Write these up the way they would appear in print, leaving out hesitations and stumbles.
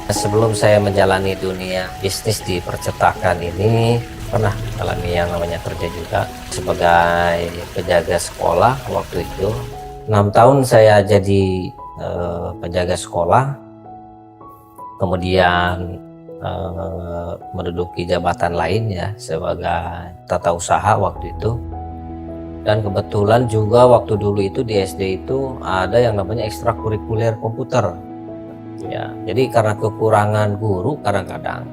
Sebelum saya menjalani dunia bisnis di percetakan ini, pernah alami yang namanya kerja juga sebagai penjaga sekolah waktu itu. 6 tahun saya jadi penjaga sekolah, kemudian menduduki jabatan lain ya sebagai tata usaha waktu itu. Dan kebetulan juga waktu dulu itu di SD itu ada yang namanya ekstrakurikuler komputer. Ya, jadi karena kekurangan guru kadang-kadang,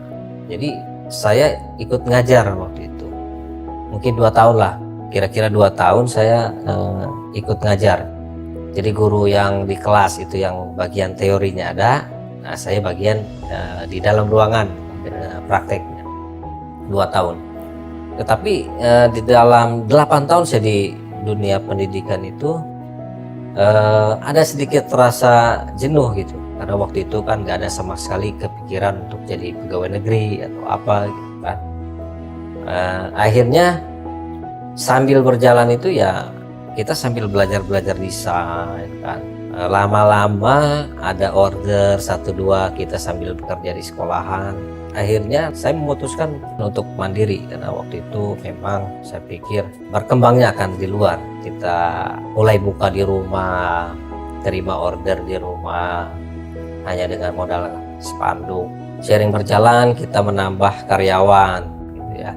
jadi saya ikut ngajar waktu itu. Mungkin 2 tahun lah, kira-kira 2 tahun saya ikut ngajar. Jadi guru yang di kelas itu yang bagian teorinya ada, nah saya bagian di dalam ruangan prakteknya 2 tahun. Tetapi di dalam 8 tahun saya di dunia pendidikan itu ada sedikit terasa jenuh gitu. Karena waktu itu kan nggak ada sama sekali kepikiran untuk jadi pegawai negeri atau apa gitu kan. Akhirnya sambil berjalan itu ya kita sambil belajar desain kan. Lama-lama ada order 1-2 kita sambil bekerja di sekolahan. Akhirnya saya memutuskan untuk mandiri karena waktu itu memang saya pikir berkembangnya akan di luar. Kita mulai buka di rumah, terima order di rumah hanya dengan modal spanduk. Sering berjalan kita menambah karyawan gitu ya.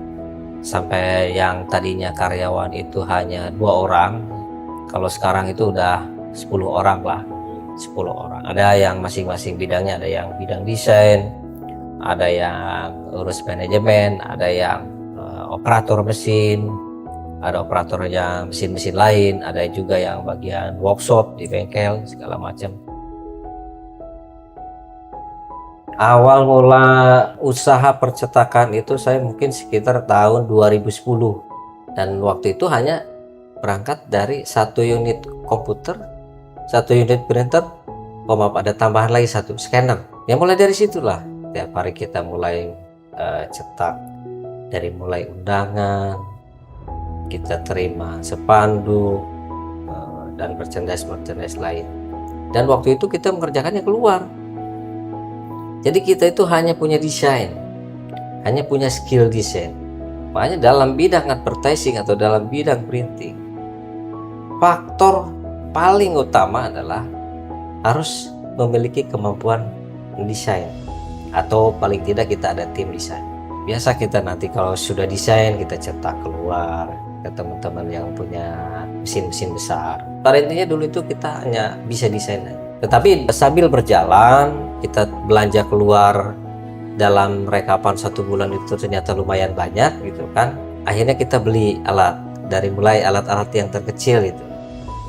Sampai yang tadinya karyawan itu hanya 2 orang, kalau sekarang itu udah 10 orang lah. 10 orang. Ada yang masing-masing bidangnya, ada yang bidang desain, ada yang urus manajemen, ada yang operator mesin, ada operator yang mesin-mesin lain, ada juga yang bagian workshop di bengkel segala macam. Awal mula usaha percetakan itu saya mungkin sekitar tahun 2010, dan waktu itu hanya berangkat dari 1 unit komputer, 1 unit printer, ada tambahan lagi 1 scanner. Ya mulai dari situlah tiap hari kita mulai cetak, dari mulai undangan, kita terima spanduk dan merchandise lain. Dan waktu itu kita mengerjakannya keluar. Jadi kita itu hanya punya desain, hanya punya skill desain. Makanya dalam bidang advertising atau dalam bidang printing, faktor paling utama adalah harus memiliki kemampuan mendesain, atau paling tidak kita ada tim desain. Biasa kita nanti kalau sudah desain kita cetak keluar ke teman-teman yang punya mesin-mesin besar. Pada intinya dulu itu kita hanya bisa desain. Tetapi sambil berjalan kita belanja keluar dalam rekapan 1 bulan itu ternyata lumayan banyak gitu kan. Akhirnya kita beli alat, dari mulai alat-alat yang terkecil itu.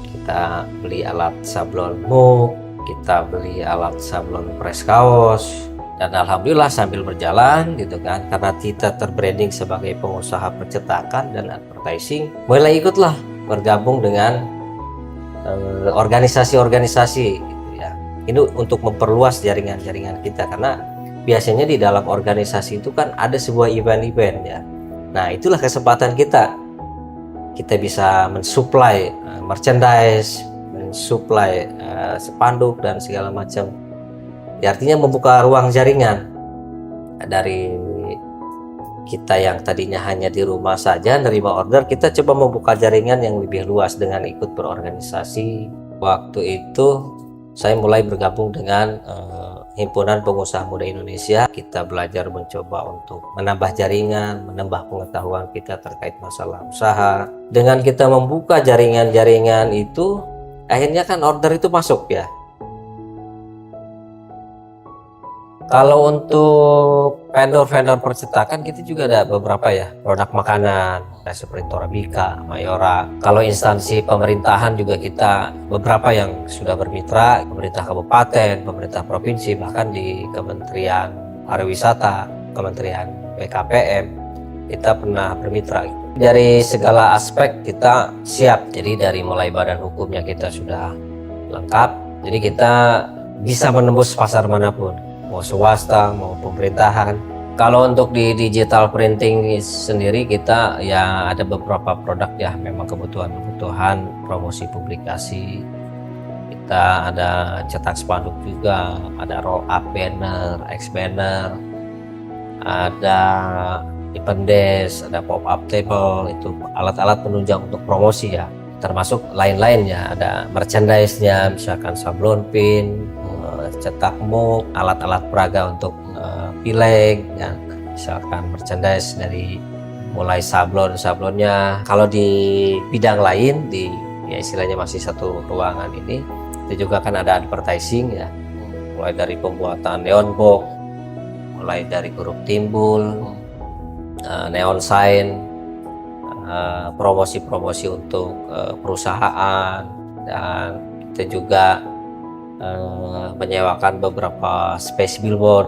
Kita beli alat sablon muk, kita beli alat sablon press kaos, dan alhamdulillah sambil berjalan gitu kan, karena kita terbranding sebagai pengusaha percetakan dan advertising, mulai ikutlah bergabung dengan organisasi-organisasi gitu ya. Ini untuk memperluas jaringan-jaringan kita, karena biasanya di dalam organisasi itu kan ada sebuah event-event ya. Nah itulah kesempatan kita bisa mensuplai merchandise, mensuplai spanduk dan segala macam. Ya, artinya membuka ruang jaringan dari kita yang tadinya hanya di rumah saja nerima order, kita coba membuka jaringan yang lebih luas dengan ikut berorganisasi. Waktu itu saya mulai bergabung dengan Himpunan Pengusaha Muda Indonesia. Kita belajar mencoba untuk menambah jaringan, menambah pengetahuan kita terkait masalah usaha. Dengan kita membuka jaringan-jaringan itu, akhirnya kan order itu masuk ya. Kalau untuk vendor-vendor percetakan kita juga ada beberapa ya, produk makanan seperti Torabika, Mayora. Kalau instansi pemerintahan juga kita beberapa yang sudah bermitra, pemerintah kabupaten, pemerintah provinsi, bahkan di Kementerian Pariwisata, Kementerian BKPM kita pernah bermitra. Dari segala aspek kita siap. Jadi dari mulai badan hukumnya kita sudah lengkap. Jadi kita bisa menembus pasar manapun, mau swasta, mau pemerintahan. Kalau untuk di digital printing sendiri kita ya ada beberapa produk ya, memang kebutuhan promosi publikasi. kita ada cetak spanduk juga, ada roll up banner, X banner, ada event desk, ada pop up table, itu alat-alat penunjang untuk promosi ya, termasuk lain-lainnya, ada merchandise-nya, misalkan sablon pin, cetak mug, alat-alat peraga untuk pileg ya, misalkan merchandise dari mulai sablonnya. Kalau di bidang lain, di ya istilahnya masih satu ruangan ini, itu juga kan ada advertising ya, mulai dari pembuatan neon box, mulai dari huruf timbul, neon sign, promosi-promosi untuk perusahaan, dan kita juga menyewakan beberapa space billboard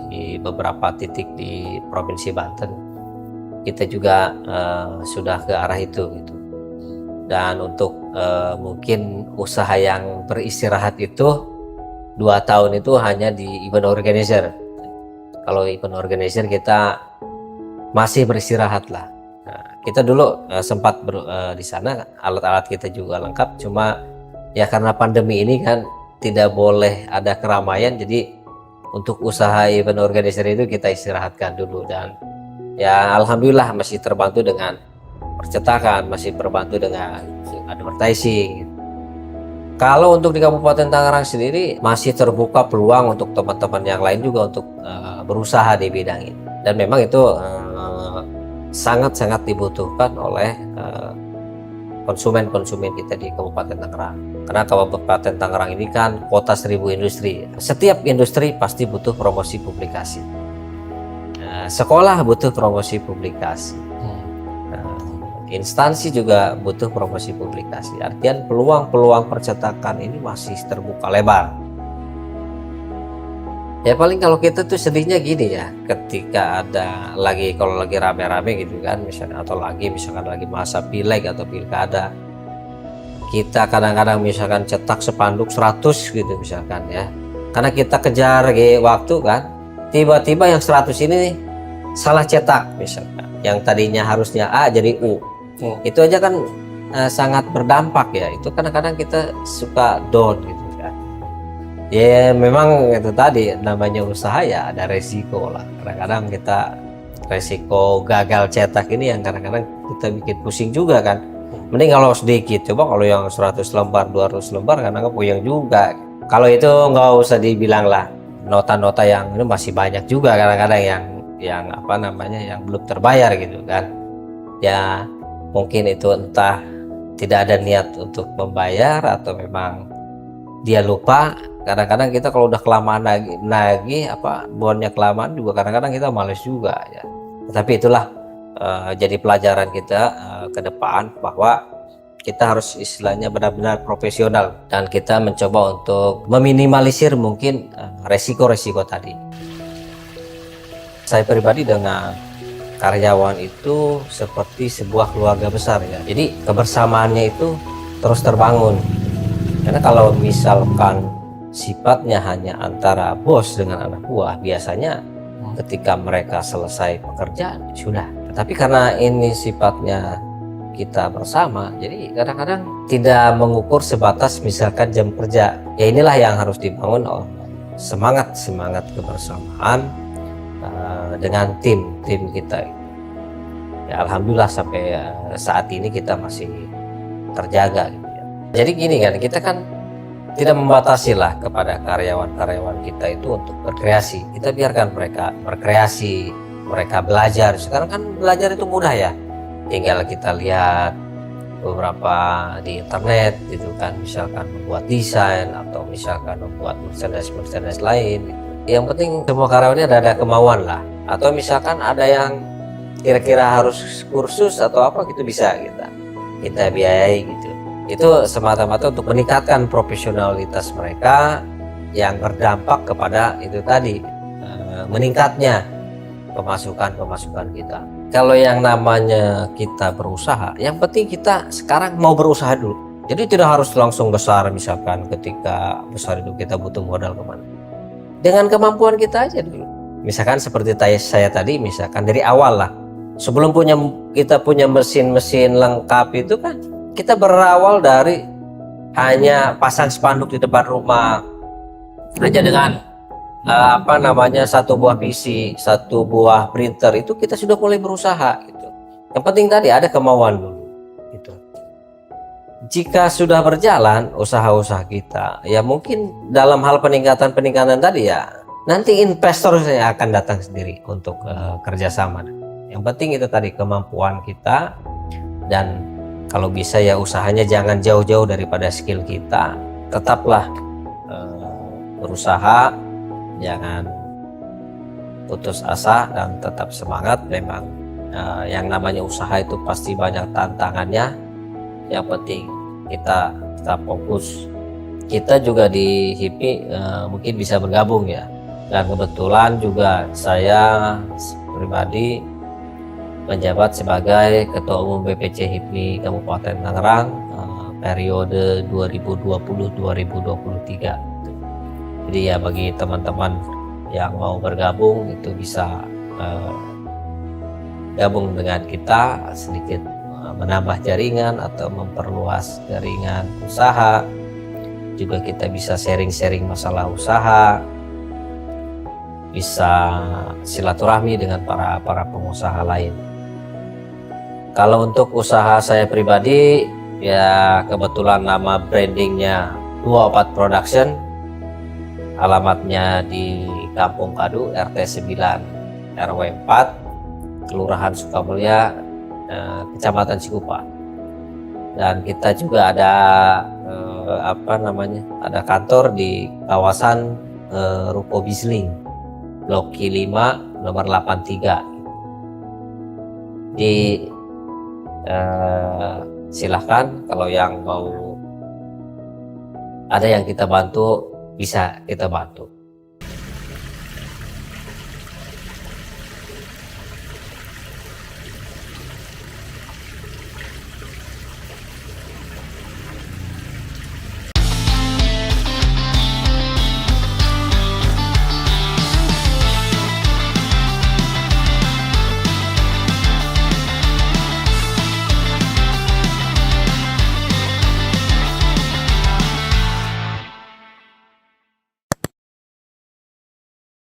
di beberapa titik di Provinsi Banten. Kita juga sudah ke arah itu gitu. Dan untuk mungkin usaha yang beristirahat itu 2 tahun itu hanya di event organizer. Kalau event organizer kita masih beristirahat lah. Nah, kita dulu sempat di sana, alat-alat kita juga lengkap, cuma ya karena pandemi ini kan tidak boleh ada keramaian, jadi untuk usaha event organizer itu kita istirahatkan dulu. Dan ya alhamdulillah masih terbantu dengan percetakan, masih terbantu dengan advertising. Kalau untuk di Kabupaten Tangerang sendiri masih terbuka peluang untuk teman-teman yang lain juga untuk berusaha di bidang ini, dan memang itu sangat-sangat dibutuhkan oleh konsumen-konsumen kita di Kabupaten Tangerang. Karena Kabupaten Tangerang ini kan kota 1000 industri. Setiap industri pasti butuh promosi publikasi. Sekolah butuh promosi publikasi. Instansi juga butuh promosi publikasi. Artian peluang-peluang percetakan ini masih terbuka lebar. Ya paling kalau kita tuh sedihnya gini ya, ketika ada lagi, kalau lagi rame-rame gitu kan, misalnya, atau misalkan lagi masa pileg atau pilkada, kita kadang-kadang misalkan cetak spanduk 100 gitu misalkan ya, karena kita kejar waktu kan, tiba-tiba yang 100 ini nih, salah cetak misalkan, yang tadinya harusnya A jadi U. Itu aja kan sangat berdampak ya. Itu kadang-kadang kita suka down gitu kan. Ya memang itu tadi namanya usaha ya, ada resiko lah. Kadang-kadang kita resiko gagal cetak ini yang kadang-kadang kita bikin pusing juga kan. Mending kalau sedikit, coba kalau yang 100 lembar 200 lembar kadang-kadang puyeng juga. Kalau itu nggak usah dibilang lah, nota-nota yang ini masih banyak juga kadang-kadang yang apa namanya, yang belum terbayar gitu kan. Ya mungkin itu entah tidak ada niat untuk membayar atau memang dia lupa. Kadang-kadang kita kalau udah kelamaan lagi bonnya kelamaan juga kadang-kadang kita males juga ya. Tapi itulah jadi pelajaran kita ke depan, bahwa kita harus istilahnya benar-benar profesional, dan kita mencoba untuk meminimalisir mungkin resiko-resiko tadi. Saya pribadi dengan karyawan itu seperti sebuah keluarga besar ya. Jadi kebersamaannya itu terus terbangun. Karena kalau misalkan sifatnya hanya antara bos dengan anak buah, biasanya ketika mereka selesai pekerjaan sudah. Tapi karena ini sifatnya kita bersama, jadi kadang-kadang tidak mengukur sebatas misalkan jam kerja. Ya inilah yang harus dibangun semangat kebersamaan dengan tim kita. Ya alhamdulillah sampai saat ini kita masih terjaga gitu ya. Jadi gini kan, kita kan tidak membatasi lah kepada karyawan-karyawan kita itu untuk berkreasi. Kita biarkan mereka berkreasi, mereka belajar. Sekarang kan belajar itu mudah ya, tinggal kita lihat beberapa di internet gitu kan, misalkan membuat desain atau misalkan membuat merchandise lain. Yang penting semua karyawannya ada kemauan lah, atau misalkan ada yang kira-kira harus kursus atau apa gitu, bisa kita biayai gitu. Itu semata-mata untuk meningkatkan profesionalitas mereka, yang berdampak kepada itu tadi meningkatnya pemasukan kita. Kalau yang namanya kita berusaha, yang penting kita sekarang mau berusaha dulu. Jadi tidak harus langsung besar, misalkan ketika besar itu kita butuh modal kemana. Dengan kemampuan kita aja dulu. Misalkan seperti saya tadi, misalkan dari awal lah, sebelum kita punya mesin-mesin lengkap itu kan, kita berawal dari hanya pasang spanduk di depan rumah hanya dengan satu buah PC, satu buah printer, itu kita sudah mulai berusaha gitu. Yang penting tadi ada kemauan dulu gitu. Jika sudah berjalan usaha-usaha kita, ya mungkin dalam hal peningkatan tadi, ya nanti investor saya akan datang sendiri untuk kerjasama. Yang penting itu tadi kemampuan kita, dan kalau bisa ya usahanya jangan jauh-jauh daripada skill kita. Tetaplah berusaha, jangan putus asa, dan tetap semangat. Memang yang namanya usaha itu pasti banyak tantangannya. Yang penting kita tetap fokus. Kita juga di HIPMI mungkin bisa bergabung ya, dan kebetulan juga saya pribadi menjabat sebagai Ketua Umum BPC HIPMI Kabupaten Tangerang periode 2020-2023. Jadi ya bagi teman-teman yang mau bergabung itu bisa gabung dengan kita, sedikit menambah jaringan atau memperluas jaringan usaha. Juga kita bisa sharing-sharing masalah usaha, bisa silaturahmi dengan para pengusaha lain. Kalau untuk usaha saya pribadi, ya kebetulan nama brandingnya 24 Production, alamatnya di Kampung Kadu, RT 9 RW 4, Kelurahan Sukamulya, Kecamatan Cikupa. Dan kita juga ada ada kantor di kawasan Ruko Bisling, Blok Q5 nomor 83. Silahkan kalau yang mau ada yang kita bantu, bisa kita bantu.